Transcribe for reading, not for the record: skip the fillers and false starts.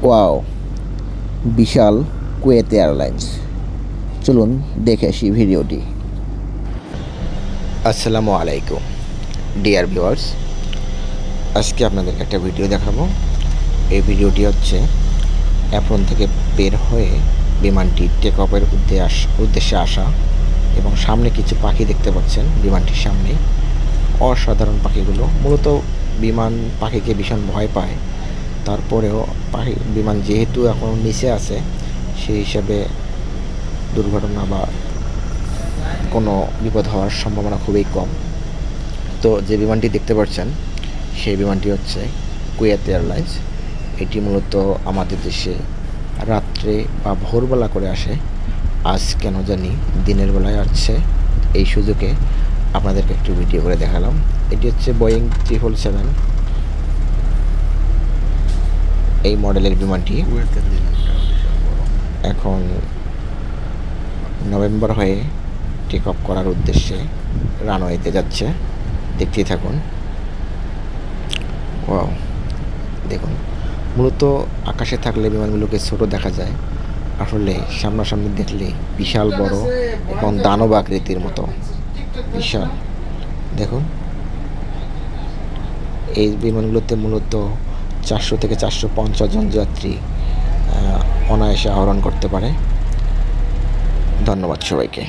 Wow, বিশাল Kuwait airlines. চলুন দেখে আসি ভিডিওটি। আসসালামু আলাইকুম ডিয়ার ভিউয়ার্স, আজকে আপনাদেরকে একটা ভিডিও দেখাবো। এই ভিডিওটি হচ্ছে অ্যাপ্রন থেকে বের হয়ে বিমানটি টেক অফের উদ্দেশ্যে আসা, এবং সামনে কিছু পাখি দেখতে পাচ্ছেন বিমানটির সামনে। অসাধারণ পাখিগুলো। মূলত বিমান পাখিকে ভীষণ ভয় পায়, তারপরেও বিমান যেহেতু এখনও নিচে আছে, সেই হিসাবে দুর্ঘটনা বা কোনো বিপদ হওয়ার সম্ভাবনা খুবই কম। তো যে বিমানটি দেখতে পাচ্ছেন সেই বিমানটি হচ্ছে কুয়েত এয়ারলাইন্স। এটি মূলত আমাদের দেশে রাত্রে বা ভোরবেলা করে আসে। আজ কেন জানি দিনের বেলায় আসছে, এই সুযোগে আপনাদেরকে একটু ভিডিও করে দেখালাম। এটি হচ্ছে বোয়িং 777 এই মডেলের বিমানটি। এখন নভেম্বর হয়ে টেক অফ করার উদ্দেশ্যে রানওয়েতে যাচ্ছে। দেখতেই থাকুন। ওয়াও, দেখুন, মূলত আকাশে থাকলে বিমানগুলোকে ছোট দেখা যায়, আসলে সামনাসামনি দেখলে বিশাল বড় এবং দানব আকৃতির মতো বিশাল। দেখুন, এই বিমানগুলোতে মূলত 400 থেকে 450 জন যাত্রী অনায়াসে আহরণ করতে পারে। ধন্যবাদ সবাইকে।